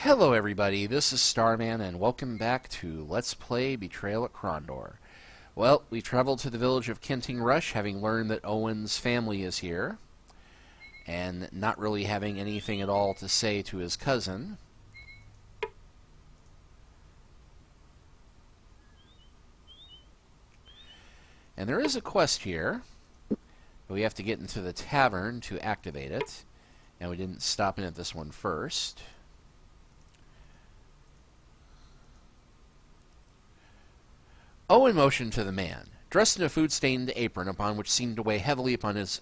Hello everybody, this is Starman, and welcome back to Let's Play Betrayal at Krondor. Well, we traveled to the village of Kenting Rush, having learned that Owen's family is here, and not really having anything at all to say to his cousin. And there is a quest here, but we have to get into the tavern to activate it, and we didn't stop in at this one first. Owen motioned to the man, dressed in a food-stained apron upon which seemed to weigh heavily upon his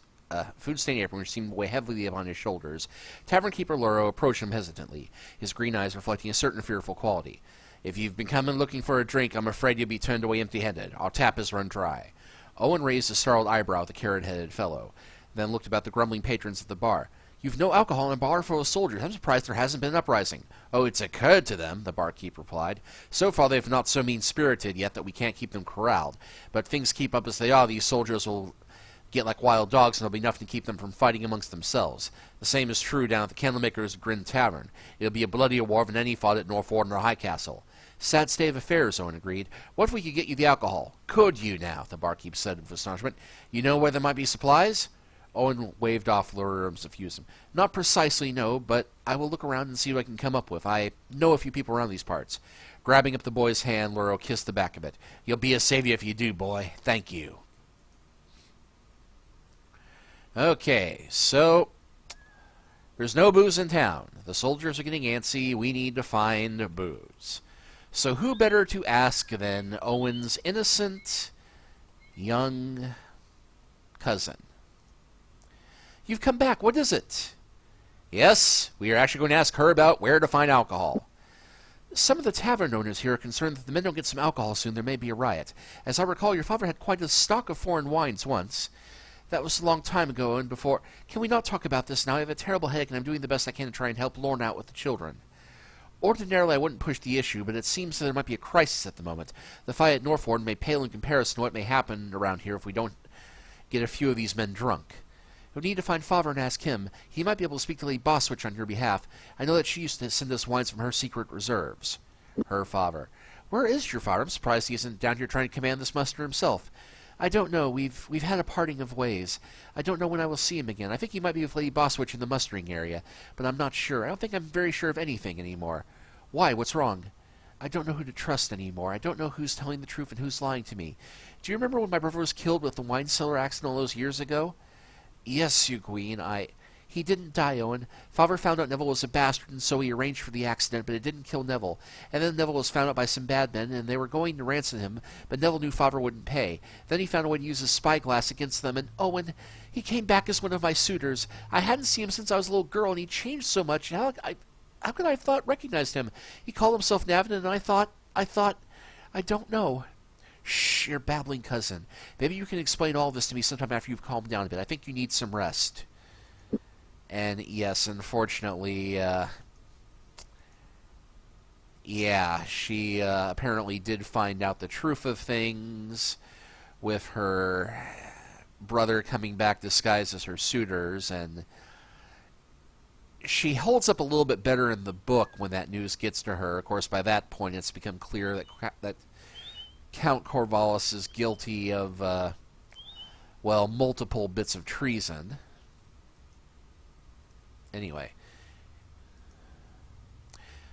shoulders. Tavern keeper Luro approached him hesitantly, his green eyes reflecting a certain fearful quality. "If you've been coming looking for a drink, I'm afraid you'll be turned away empty-handed. Our tap has run dry." Owen raised a startled eyebrow at the carrot-headed fellow, then looked about the grumbling patrons of the bar. "You've no alcohol in a bar full of soldiers. I'm surprised there hasn't been an uprising." "Oh, it's occurred to them," the barkeep replied. "So far they've not so mean-spirited yet that we can't keep them corralled. But if things keep up as they are, these soldiers will get like wild dogs, and there'll be nothing to keep them from fighting amongst themselves. The same is true down at the Candlemaker's Grin Tavern. It'll be a bloodier war than any fought at Norford or Highcastle." "Sad state of affairs," Owen agreed. "What if we could get you the alcohol?" "Could you now?" the barkeep said with astonishment. "You know where there might be supplies?" Owen waved off Luro's euphuism. "Not precisely, no, but I will look around and see what I can come up with. I know a few people around these parts." Grabbing up the boy's hand, Luro kissed the back of it. "You'll be a savior if you do, boy. Thank you." Okay, so there's no booze in town. The soldiers are getting antsy. We need to find booze. So who better to ask than Owen's innocent young cousin? "You've come back. What is it?" "Yes, we are actually going to ask her about where to find alcohol." "Some of the tavern owners here are concerned that if the men don't get some alcohol soon, there may be a riot. As I recall, your father had quite a stock of foreign wines once." "That was a long time ago, and before—" "Can we not talk about this now? I have a terrible headache, and I'm doing the best I can to try and help Lorne out with the children." "Ordinarily, I wouldn't push the issue, but it seems that there might be a crisis at the moment. The fight at Norford may pale in comparison to what may happen around here if we don't get a few of these men drunk. You'll need to find Father and ask him. He might be able to speak to Lady Boswich on your behalf. I know that she used to send us wines from her secret reserves." Her father. "Where is your father? I'm surprised he isn't down here trying to command this muster himself." "I don't know. We've had a parting of ways. I don't know when I will see him again. I think he might be with Lady Boswich in the mustering area, but I'm not sure. I don't think I'm very sure of anything anymore." "Why? What's wrong?" "I don't know who to trust anymore. I don't know who's telling the truth and who's lying to me. Do you remember when my brother was killed with the wine cellar accident all those years ago?" "Yes, you queen, He didn't die, Owen. Father found out Neville was a bastard, and so he arranged for the accident, but it didn't kill Neville. And then Neville was found out by some bad men, and they were going to ransom him, but Neville knew Father wouldn't pay. Then he found a way to use his spyglass against them, and Owen, he came back as one of my suitors. I hadn't seen him since I was a little girl, and he changed so much. How could I have recognized him? He called himself Navin, and I thought, I don't know." "Shh, you're babbling, cousin. Maybe you can explain all this to me sometime after you've calmed down a bit. I think you need some rest." And yes, unfortunately, she apparently did find out the truth of things with her brother coming back disguised as her suitors, and she holds up a little bit better in the book when that news gets to her. Of course, by that point, it's become clear that Count Corvallis is guilty of, multiple bits of treason. Anyway.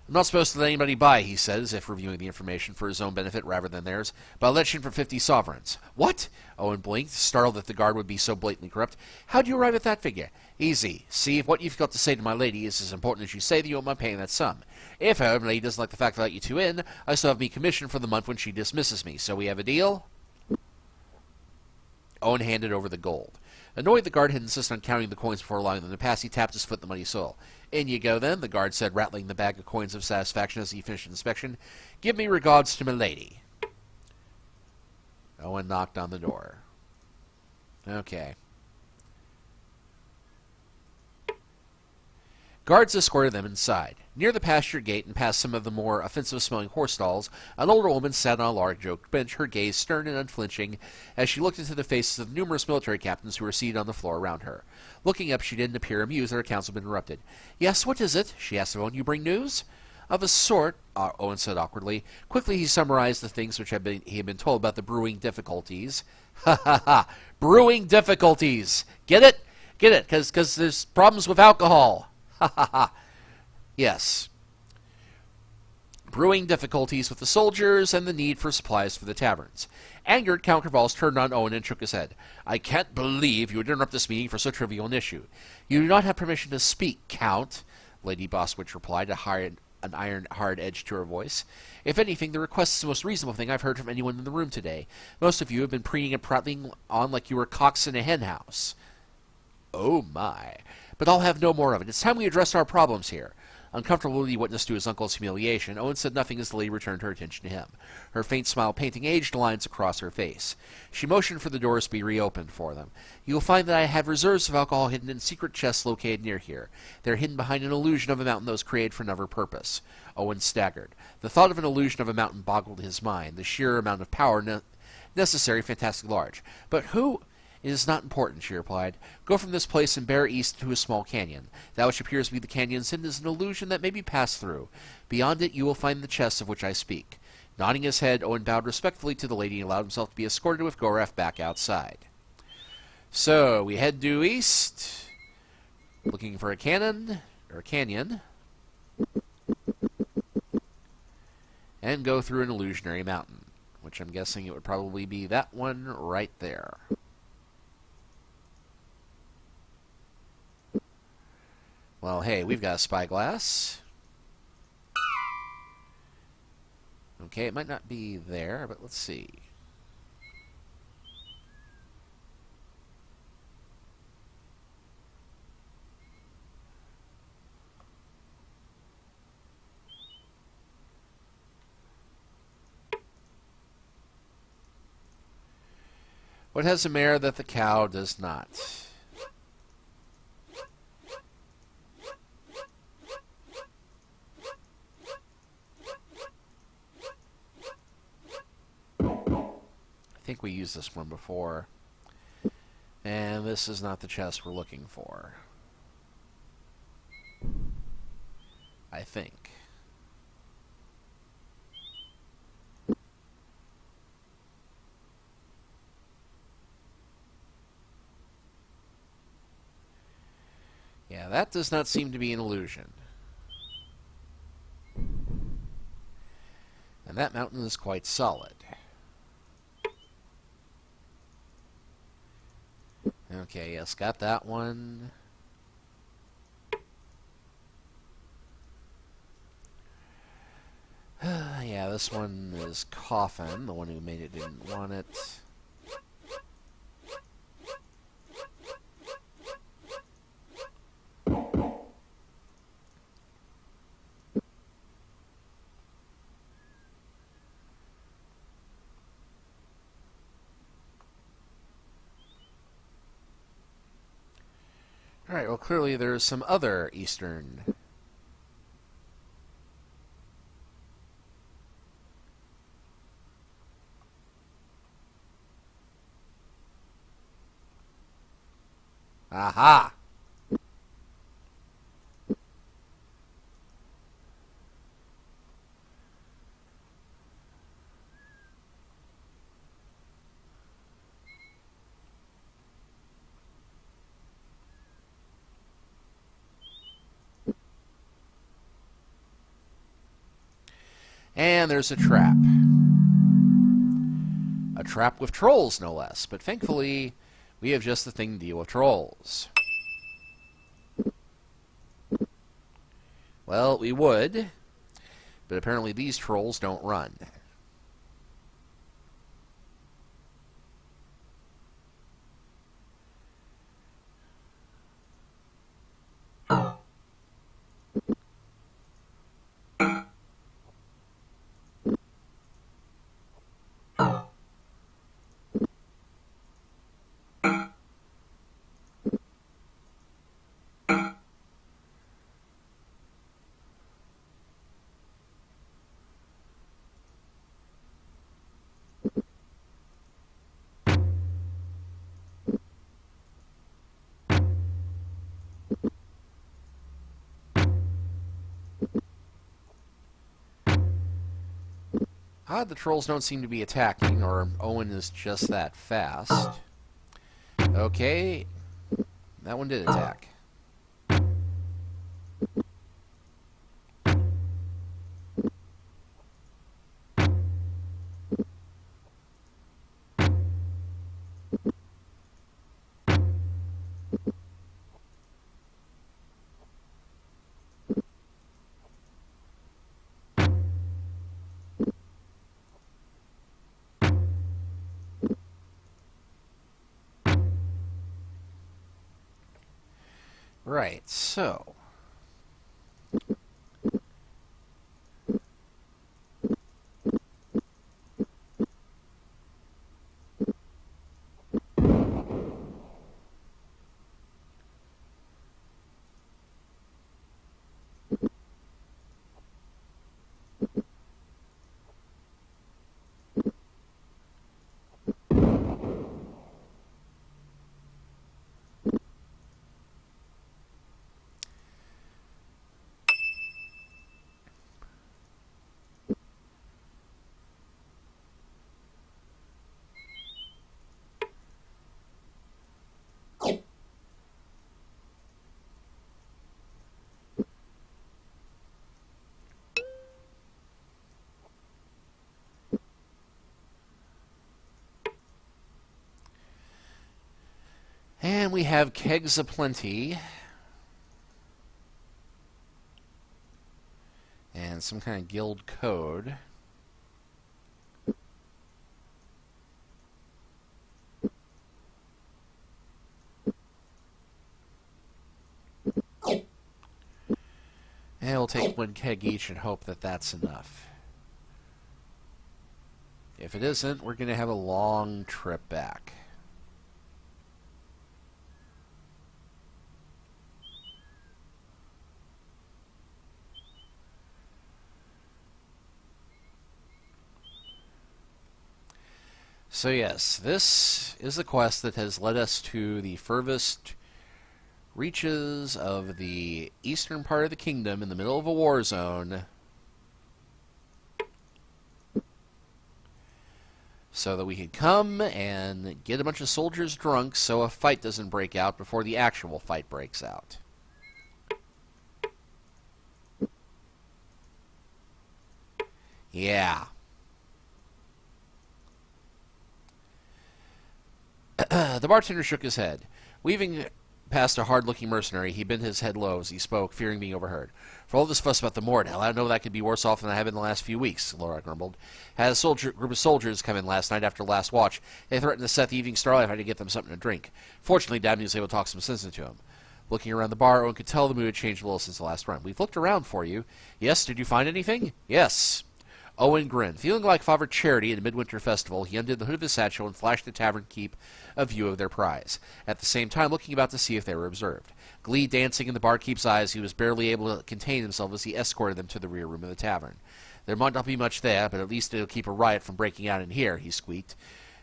"I'm not supposed to let anybody buy," he said, as if reviewing the information for his own benefit rather than theirs, "but I'll let you in for 50 sovereigns. "What?" Owen blinked, startled that the guard would be so blatantly corrupt. "How'd you arrive at that figure?" "Easy. See, if what you've got to say to my lady is as important as you say, then you won't mind paying that sum. If, however, my lady doesn't like the fact that I let you two in, I still have me commission for the month when she dismisses me. So we have a deal?" Owen handed over the gold. Annoyed, the guard had insisted on counting the coins before allowing them to pass. He tapped his foot in the muddy soil. "In you go, then," the guard said, rattling the bag of coins of satisfaction as he finished inspection. "Give me regards to my lady." Owen knocked on the door. Okay. Guards escorted them inside. Near the pasture gate and past some of the more offensive-smelling horse stalls, an older woman sat on a large oak bench, her gaze stern and unflinching, as she looked into the faces of numerous military captains who were seated on the floor around her. Looking up, she didn't appear amused that her counsel had been interrupted. "Yes, what is it?" she asked of Owen. "You bring news?" Of a sort, Owen said awkwardly. Quickly he summarized the things which he had been told about the brewing difficulties. Ha ha ha! Brewing difficulties! Get it? Get it? Because there's problems with alcohol. Ha ha ha! Yes. Brewing difficulties with the soldiers and the need for supplies for the taverns. Angered, Count Kervals turned on Owen and shook his head. I can't believe you would interrupt this meeting for so trivial an issue. You do not have permission to speak, Count, Lady Boswich replied, an iron hard edge to her voice. If anything, the request is the most reasonable thing I've heard from anyone in the room today. Most of you have been preening and prattling on like you were cocks in a henhouse. Oh my. But I'll have no more of it. It's time we addressed our problems here. Uncomfortably witness to his uncle's humiliation, Owen said nothing as the lady returned her attention to him, her faint smile painting aged lines across her face. She motioned for the doors to be reopened for them. You will find that I have reserves of alcohol hidden in secret chests located near here. They are hidden behind an illusion of a mountain that was created for another purpose. Owen staggered. The thought of an illusion of a mountain boggled his mind, the sheer amount of power necessary fantastically large. But who... It is not important, she replied. Go from this place and bear east to a small canyon. That which appears to be the canyon's end is an illusion that may be passed through. Beyond it you will find the chest of which I speak. Nodding his head, Owen bowed respectfully to the lady and allowed himself to be escorted with Goref back outside. So, we head due east, looking for a canyon, and go through an illusionary mountain, which I'm guessing it would probably be that one right there. Well, hey, we've got a spyglass. Okay, it might not be there, but let's see. What has a mare that the cow does not? I think we used this one before. And this is not the chest we're looking for. I think. Yeah, that does not seem to be an illusion. And that mountain is quite solid. Okay, yes, got that one. Yeah, this one is Coffin. The one who made it didn't want it. Alright, well clearly there's some other Eastern... Aha! And there's a trap. A trap with trolls, no less. But thankfully, we have just the thing to deal with trolls. Well, we would. But apparently these trolls don't run. Odd, the trolls don't seem to be attacking, or Owen is just that fast. Okay, that one did attack. Right, so... And we have kegs aplenty. And some kind of guild code. And we'll take one keg each and hope that that's enough. If it isn't, we're going to have a long trip back. So yes, this is a quest that has led us to the furthest reaches of the eastern part of the kingdom in the middle of a war zone, so that we can come and get a bunch of soldiers drunk so a fight doesn't break out before the actual fight breaks out. Yeah. The bartender shook his head. Weaving past a hard-looking mercenary, he bent his head low as he spoke, fearing being overheard. For all this fuss about the Mord, hell, I know that could be worse off than I have in the last few weeks, Laura grumbled. Had a group of soldiers come in last night after last watch. They threatened to set the evening star alight if I had to get them something to drink. Fortunately, Dabney was able to talk some sense into him. Looking around the bar, Owen could tell the mood had changed a little since the last run. We've looked around for you. Yes, did you find anything? Yes. Owen grinned. Feeling like Father Charity at a midwinter festival, he undid the hood of his satchel and flashed the tavern keep a view of their prize, at the same time looking about to see if they were observed. Glee dancing in the barkeep's eyes, he was barely able to contain himself as he escorted them to the rear room of the tavern. There might not be much there, but at least it'll keep a riot from breaking out in here, he squeaked,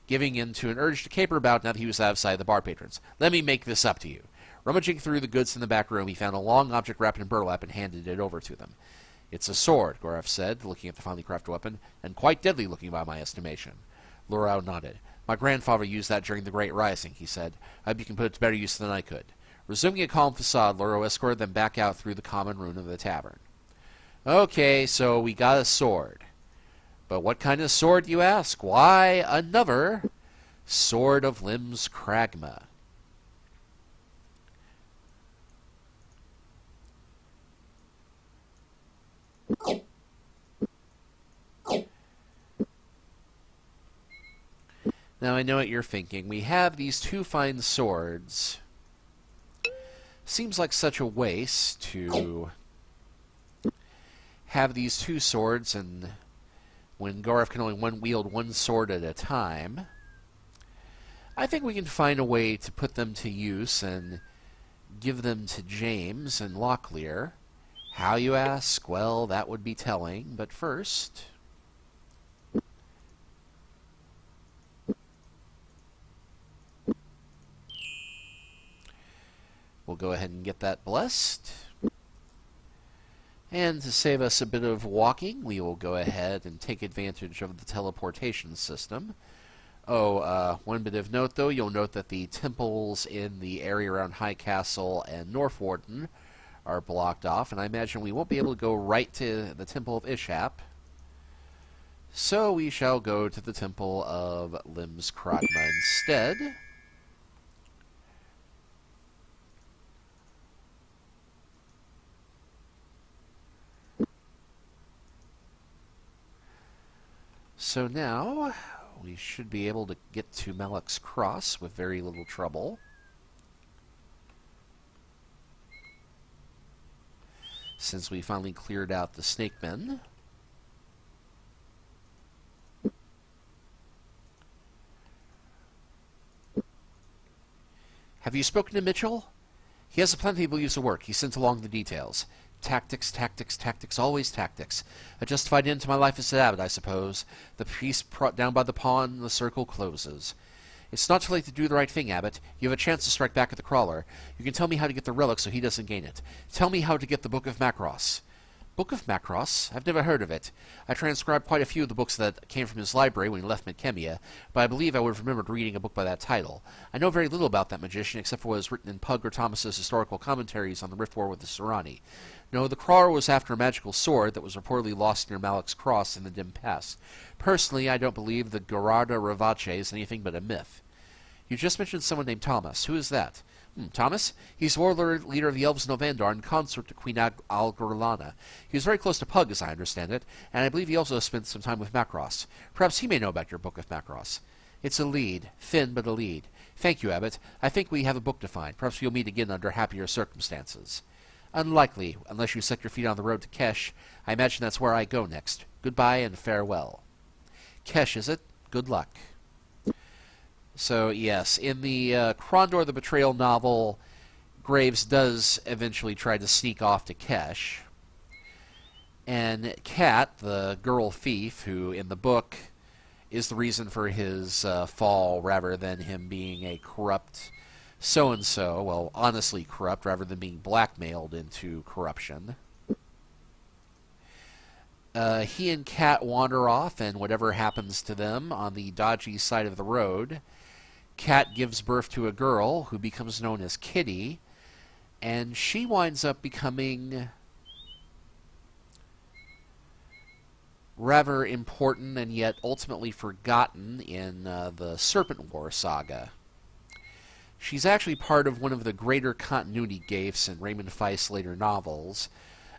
giving in to an urge to caper about now that he was outside the bar patrons. Let me make this up to you. Rummaging through the goods in the back room, he found a long object wrapped in burlap and handed it over to them. It's a sword, Goref said, looking at the finely crafted weapon, and quite deadly looking by my estimation. Lorau nodded. My grandfather used that during the Great Rising, he said. I hope you can put it to better use than I could. Resuming a calm facade, Lorau escorted them back out through the common room of the tavern. Okay, so we got a sword. But what kind of sword, you ask? Why, another Sword of Limbs Kragma. Now, I know what you're thinking. We have these two fine swords. Seems like such a waste to have these two swords, and when Goref can only wield one sword at a time. I think we can find a way to put them to use and give them to James and Locklear. How, you ask? Well, that would be telling, but first... we'll go ahead and get that blessed. And to save us a bit of walking, we will go ahead and take advantage of the teleportation system. Oh, one bit of note, though. You'll note that the temples in the area around High Castle and Northwarden are blocked off, and I imagine we won't be able to go right to the Temple of Ishap. So we shall go to the Temple of Limskragma instead. So now we should be able to get to Malak's Cross with very little trouble. Since we finally cleared out the snake men. Have you spoken to Mitchell? He has a plan he believes will work. He sent along the details. Tactics, tactics, tactics, always tactics. A justified end to my life as an abbot, I suppose. The priest brought down by the pawn, the circle closes. It's not too late to do the right thing, Abbot. You have a chance to strike back at the crawler. You can tell me how to get the relic so he doesn't gain it. Tell me how to get the Book of Macross. Book of Macross? I've never heard of it. I transcribed quite a few of the books that came from his library when he left Midkemia, but I believe I would have remembered reading a book by that title. I know very little about that magician, except for what is written in Pug or Thomas's historical commentaries on the Rift War with the Serani. No, the crawler was after a magical sword that was reportedly lost near Malak's Cross in the dim past. Personally, I don't believe the Gerarda Ravace is anything but a myth. You just mentioned someone named Thomas. Who is that? Thomas? He's warlord leader of the elves in Elvandar and consort to Queen Algorlana. He was very close to Pug, as I understand it, and I believe he also spent some time with Macross. Perhaps he may know about your Book of Macross. It's a lead. Thin, but a lead. Thank you, Abbot. I think we have a book to find. Perhaps we'll meet again under happier circumstances. Unlikely, unless you set your feet on the road to Kesh. I imagine that's where I go next. Goodbye and farewell. Kesh, is it? Good luck. So, yes, in the Krondor the Betrayal novel, Graves does eventually try to sneak off to Kesh. And Kat, the girl thief, who in the book is the reason for his fall rather than him being a corrupt so-and-so, well, honestly corrupt rather than being blackmailed into corruption. He and Kat wander off, and whatever happens to them on the dodgy side of the road, Kat gives birth to a girl who becomes known as Kitty, and she winds up becoming rather important and yet ultimately forgotten in the Serpent War saga. She's actually part of one of the greater continuity gaffes in Raymond Feist's later novels.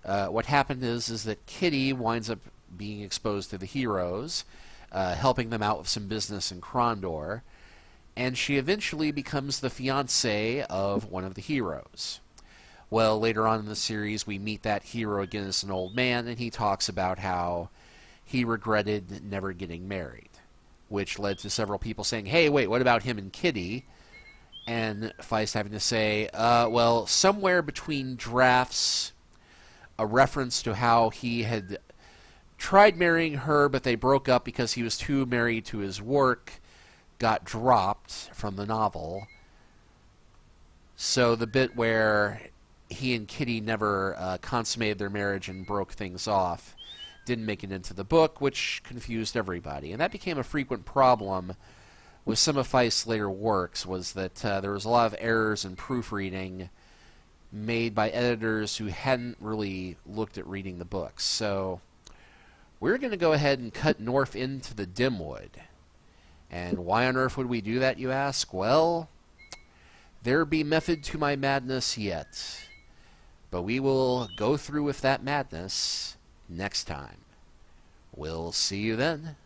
What happened is that Kitty winds up being exposed to the heroes, helping them out with some business in Krondor, and she eventually becomes the fiancée of one of the heroes. Well, later on in the series, we meet that hero again as an old man, and he talks about how he regretted never getting married, which led to several people saying, hey, wait, what about him and Kitty? And Feist having to say, well, somewhere between drafts, a reference to how he had tried marrying her, but they broke up because he was too married to his work, got dropped from the novel. So the bit where he and Kitty never consummated their marriage and broke things off didn't make it into the book, which confused everybody. And that became a frequent problem with some of Feist's later works, was that there was a lot of errors in proofreading made by editors who hadn't really looked at reading the books. So we're going to go ahead and cut north into the Dimwood. And why on earth would we do that, you ask? Well, there be method to my madness yet. But we will go through with that madness next time. We'll see you then.